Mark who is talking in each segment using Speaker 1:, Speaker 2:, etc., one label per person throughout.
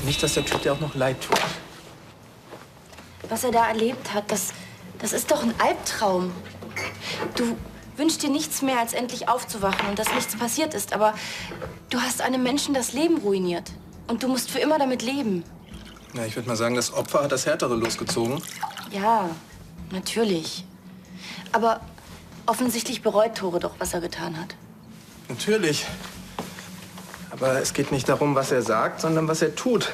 Speaker 1: du nicht, dass der Typ dir auch noch leid tut?
Speaker 2: Was er da erlebt hat, das ist doch ein Albtraum. Du wünschst dir nichts mehr, als endlich aufzuwachen und dass nichts passiert ist. Aber du hast einem Menschen das Leben ruiniert. Und du musst für immer damit leben.
Speaker 1: Ja, ich würde mal sagen, das Opfer hat das Härtere losgezogen.
Speaker 2: Ja, natürlich. Aber offensichtlich bereut Tore doch, was er getan hat.
Speaker 1: Natürlich. Aber es geht nicht darum, was er sagt, sondern was er tut.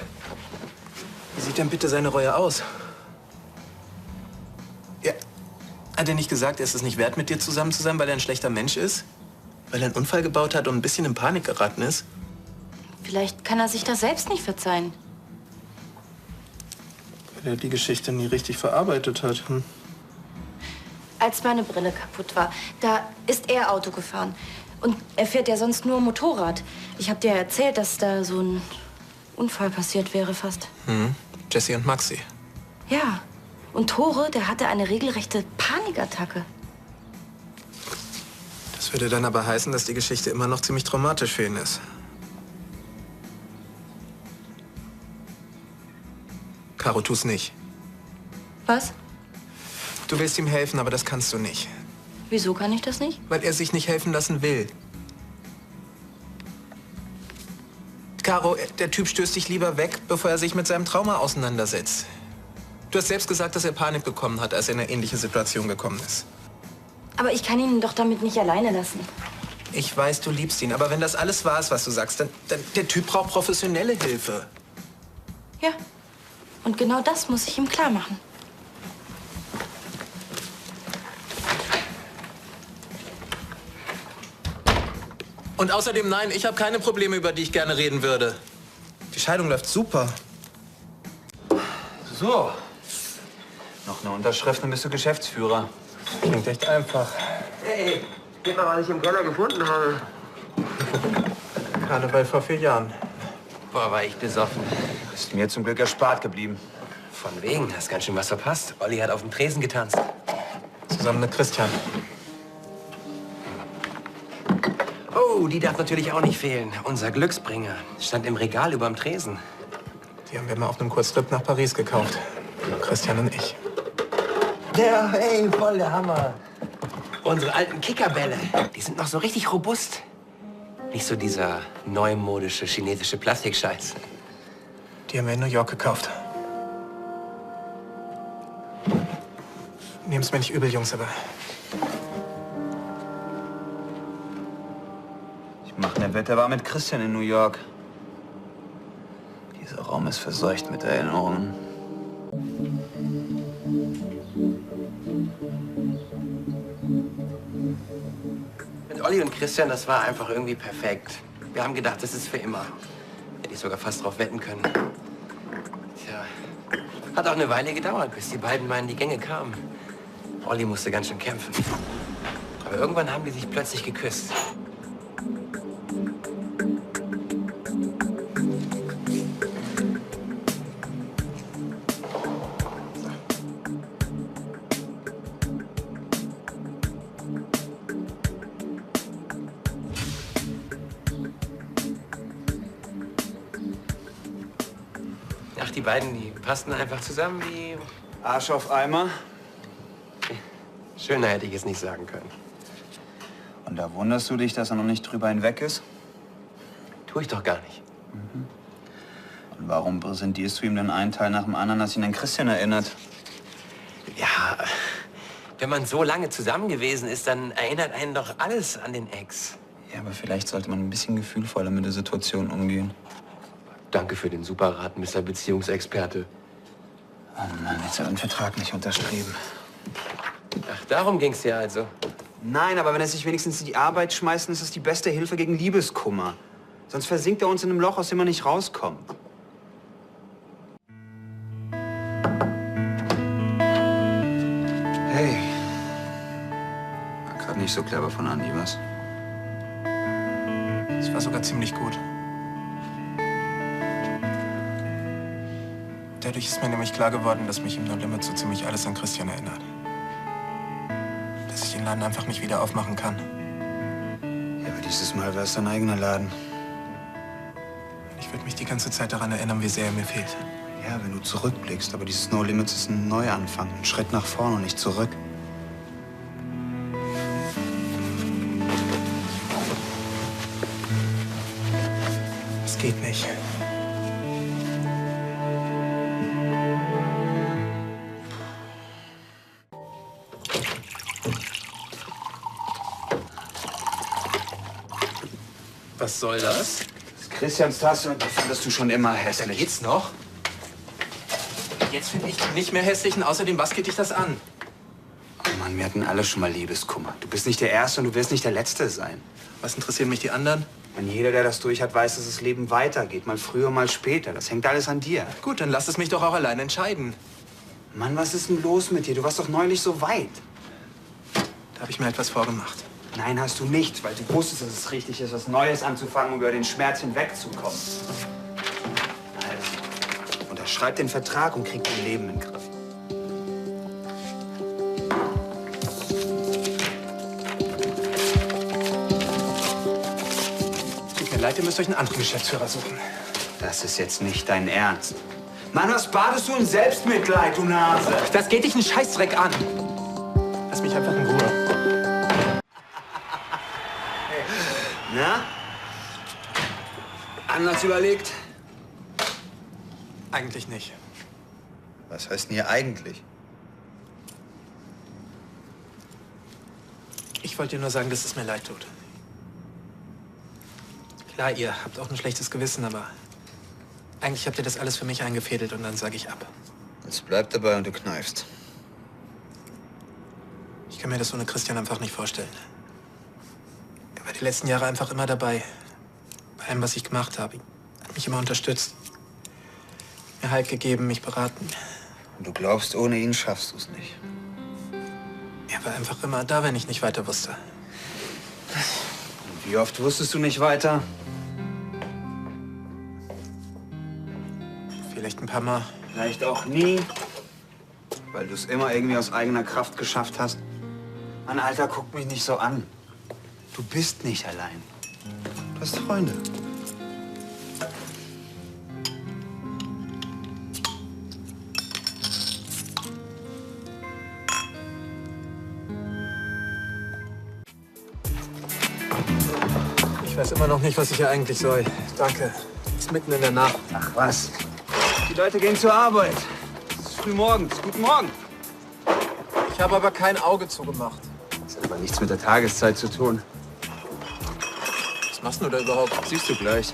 Speaker 1: Wie sieht denn bitte seine Reue aus? Ja, hat er nicht gesagt, er ist es nicht wert, mit dir zusammen zu sein, weil er ein schlechter Mensch ist? Weil er einen Unfall gebaut hat und ein bisschen in Panik geraten ist?
Speaker 2: Vielleicht kann er sich das selbst nicht verzeihen.
Speaker 1: Weil er die Geschichte nie richtig verarbeitet hat. Hm?
Speaker 2: Als meine Brille kaputt war, da ist er Auto gefahren. Und er fährt ja sonst nur Motorrad. Ich habe dir erzählt, dass da so ein Unfall passiert wäre fast.
Speaker 1: Hm. Jessie und Maxi.
Speaker 2: Ja. Und Tore, der hatte eine regelrechte Panikattacke.
Speaker 1: Das würde dann aber heißen, dass die Geschichte immer noch ziemlich traumatisch für ihn ist. Caro, tu's nicht.
Speaker 2: Was?
Speaker 1: Du willst ihm helfen, aber das kannst du nicht.
Speaker 2: Wieso kann ich das nicht?
Speaker 1: Weil er sich nicht helfen lassen will. Caro, der Typ stößt dich lieber weg, bevor er sich mit seinem Trauma auseinandersetzt. Du hast selbst gesagt, dass er Panik bekommen hat, als er in eine ähnliche Situation gekommen ist.
Speaker 2: Aber ich kann ihn doch damit nicht alleine lassen.
Speaker 1: Ich weiß, du liebst ihn, aber wenn das alles wahr ist, was du sagst, dann der Typ braucht professionelle Hilfe.
Speaker 2: Ja. Und genau das muss ich ihm klar machen.
Speaker 1: Und außerdem, nein, ich habe keine Probleme, über die ich gerne reden würde. Die Scheidung läuft super.
Speaker 3: So. Noch eine Unterschrift, dann bist du Geschäftsführer.
Speaker 1: Klingt echt einfach.
Speaker 4: Hey, gib mal, was ich im Keller gefunden habe.
Speaker 1: Karneval vor 4 Jahren.
Speaker 4: Boah, war ich besoffen.
Speaker 3: Ist mir zum Glück erspart geblieben.
Speaker 4: Von wegen, hast ganz schön was verpasst. Olli hat auf dem Tresen getanzt.
Speaker 1: Zusammen mit Christian.
Speaker 4: Oh, die darf natürlich auch nicht fehlen. Unser Glücksbringer. Stand im Regal überm Tresen.
Speaker 1: Die haben wir mal auf einem Kurztrip nach Paris gekauft. Christian und ich.
Speaker 4: Ja, ey, voll der Hammer. Unsere alten Kickerbälle, die sind noch so richtig robust. Nicht so dieser neumodische chinesische Plastikscheiß.
Speaker 1: Die haben wir in New York gekauft. Nehm's mir nicht übel, Jungs, aber
Speaker 3: Ich mache eine Wette, war mit Christian in New York. Dieser Raum ist verseucht mit Erinnerungen.
Speaker 4: Mit Olli und Christian, das war einfach irgendwie perfekt. Wir haben gedacht, das ist für immer. Hätte ich sogar fast drauf wetten können. Tja, hat auch eine Weile gedauert, bis die beiden mal in die Gänge kamen. Olli musste ganz schön kämpfen. Aber irgendwann haben die sich plötzlich geküsst. Ach, die beiden, die passten einfach zusammen wie...
Speaker 3: Arsch auf Eimer.
Speaker 4: Schöner hätte ich es nicht sagen können.
Speaker 3: Und da wunderst du dich, dass er noch nicht drüber hinweg ist?
Speaker 4: Tue ich doch gar nicht.
Speaker 3: Und warum präsentierst du ihm denn einen Teil nach dem anderen, das ihn an Christian erinnert?
Speaker 4: Ja, wenn man so lange zusammen gewesen ist, dann erinnert einen doch alles an den Ex.
Speaker 3: Ja, aber vielleicht sollte man ein bisschen gefühlvoller mit der Situation umgehen.
Speaker 4: Danke für den Superrat, Mr. Beziehungsexperte.
Speaker 3: Oh Mann, jetzt hat er den Vertrag nicht unterschrieben.
Speaker 4: Ach, darum ging's ja also.
Speaker 3: Nein, aber wenn er sich wenigstens in die Arbeit schmeißt, dann ist das die beste Hilfe gegen Liebeskummer. Sonst versinkt er uns in einem Loch, aus dem er nicht rauskommt. Hey. War gerade nicht so clever von Andi, was?
Speaker 1: es war sogar ziemlich gut. Dadurch ist mir nämlich klar geworden, dass mich im No Limit so ziemlich alles an Christian erinnert. Dass ich den Laden einfach nicht wieder aufmachen kann.
Speaker 3: Ja, aber dieses Mal war es dein eigener Laden.
Speaker 1: Ich Ich werde mich die ganze Zeit daran erinnern, wie sehr er mir fehlt.
Speaker 3: Ja, wenn du zurückblickst, aber dieses No Limits ist ein Neuanfang, ein Schritt nach vorne und nicht zurück.
Speaker 1: Es geht nicht. Was soll das?
Speaker 3: Das ist Christians Tasse und die fandest du schon immer hässlich.
Speaker 1: Geht's noch? Jetzt finde ich die nicht mehr hässlich und außerdem, was geht dich das an?
Speaker 3: Oh Mann, wir hatten alle schon mal Liebeskummer. Du bist nicht der Erste und du wirst nicht der Letzte sein.
Speaker 1: Was interessieren mich die anderen?
Speaker 3: Und jeder, der das durch hat, weiß, dass das Leben weitergeht. Mal früher, mal später. Das hängt alles an dir.
Speaker 1: Gut, dann lass es mich doch auch allein entscheiden.
Speaker 3: Mann, was ist denn los mit dir? Du warst doch neulich so weit.
Speaker 1: Da habe ich mir etwas vorgemacht.
Speaker 3: Nein, hast du nicht, weil du wusstest, dass es richtig ist, was Neues anzufangen, um über den Schmerz hinwegzukommen. Also, unterschreib den Vertrag und krieg dein Leben in den Griff.
Speaker 1: Tut mir leid, ihr müsst euch einen anderen Geschäftsführer suchen.
Speaker 3: Das ist jetzt nicht dein Ernst. Mann, was badest du in Selbstmitleid, du Nase?
Speaker 1: Das geht dich einen Scheißdreck an. Lass mich einfach in Ruhe.
Speaker 3: Na? Anders überlegt?
Speaker 1: Eigentlich nicht.
Speaker 3: Was heißt denn hier eigentlich?
Speaker 1: Ich wollte dir nur sagen, dass es mir leid tut. Klar, ihr habt auch ein schlechtes Gewissen, aber eigentlich habt ihr das alles für mich eingefädelt und dann sage ich ab.
Speaker 3: Es bleibt dabei und du kneifst.
Speaker 1: Ich kann mir das ohne Christian einfach nicht vorstellen. Er war die letzten Jahre einfach immer dabei. Bei allem, was ich gemacht habe. Er hat mich immer unterstützt. Mir Halt gegeben, mich beraten.
Speaker 3: Und du glaubst, ohne ihn schaffst du es nicht.
Speaker 1: Er war einfach immer da, wenn ich nicht weiter wusste.
Speaker 3: Und wie oft wusstest du nicht weiter?
Speaker 1: Vielleicht ein paar Mal.
Speaker 3: Vielleicht auch nie. Weil du es immer irgendwie aus eigener Kraft geschafft hast. Mann, Alter, guck mich nicht so an. Du bist nicht allein. Du hast Freunde.
Speaker 1: Ich weiß immer noch nicht, was ich hier eigentlich soll. Danke. Es ist mitten in der Nacht.
Speaker 3: Ach was. Die Leute gehen zur Arbeit. Es ist früh morgens. Guten Morgen.
Speaker 1: Ich habe aber kein Auge zugemacht.
Speaker 3: Das hat aber nichts mit der Tageszeit zu tun.
Speaker 1: Was machst du da überhaupt?
Speaker 3: Siehst du gleich.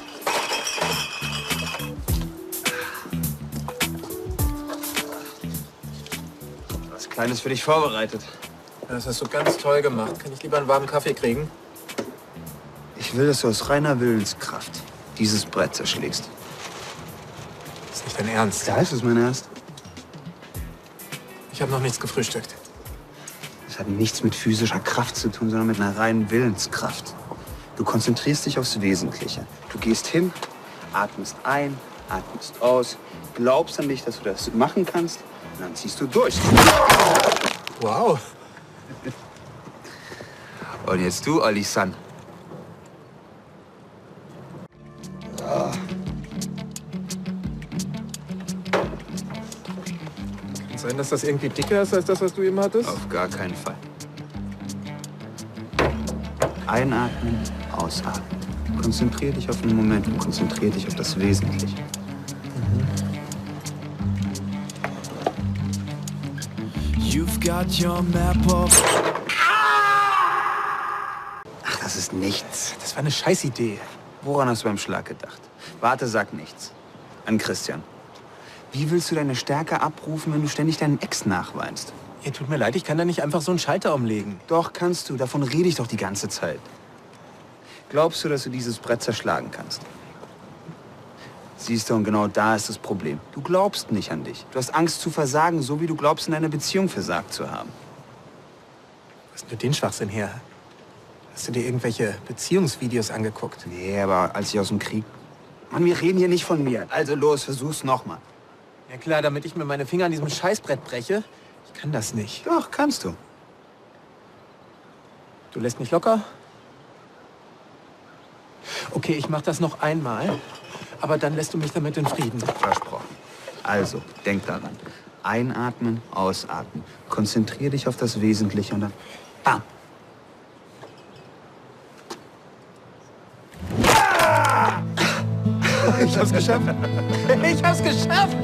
Speaker 3: Was Kleines für dich vorbereitet.
Speaker 1: Das hast du ganz toll gemacht. Kann ich lieber einen warmen Kaffee kriegen?
Speaker 3: Ich will, dass du aus reiner Willenskraft dieses Brett zerschlägst.
Speaker 1: Das ist nicht dein Ernst.
Speaker 3: Da ist es mein Ernst.
Speaker 1: Ich habe noch nichts gefrühstückt.
Speaker 3: Das hat nichts mit physischer Kraft zu tun, sondern mit einer reinen Willenskraft. Du konzentrierst dich aufs Wesentliche. Du gehst hin, atmest ein, atmest aus, glaubst an dich, dass du das machen kannst und dann ziehst du durch.
Speaker 1: Wow.
Speaker 3: Und jetzt du, Olli-san.
Speaker 1: Kann sein, dass das irgendwie dicker ist als das, was du eben hattest?
Speaker 3: Auf gar keinen Fall. Einatmen, ausatmen. Konzentrier dich auf den Moment und konzentrier dich auf das Wesentliche.
Speaker 5: You've got your map of
Speaker 3: Ach, das ist nichts.
Speaker 1: Das war eine Scheißidee.
Speaker 3: Woran hast du beim Schlag gedacht? Warte, sag nichts. An Christian. Wie willst du deine Stärke abrufen, wenn du ständig deinen Ex nachweinst?
Speaker 1: Ihr tut mir leid, ich kann da nicht einfach so einen Schalter umlegen.
Speaker 3: Doch, kannst du. Davon rede ich doch die ganze Zeit. Glaubst du, dass du dieses Brett zerschlagen kannst? Siehst du, und genau da ist das Problem. Du glaubst nicht an dich. Du hast Angst zu versagen, so wie du glaubst, in deiner Beziehung versagt zu haben.
Speaker 1: Was ist denn den Schwachsinn her? Hast du dir irgendwelche Beziehungsvideos angeguckt?
Speaker 3: Nee, aber als ich aus dem Krieg... Mann, wir reden hier nicht von mir. Also los, versuch's nochmal.
Speaker 1: Ja klar, damit ich mir meine Finger an diesem Scheißbrett breche. Ich kann das nicht.
Speaker 3: Doch, kannst du.
Speaker 1: Du lässt mich locker? Okay, ich mach das noch einmal. Aber dann lässt du mich damit in Frieden.
Speaker 3: Versprochen. Also, denk daran. Einatmen, ausatmen. Konzentrier dich auf das Wesentliche und dann bam.
Speaker 1: Ich hab's geschafft. Ich hab's geschafft.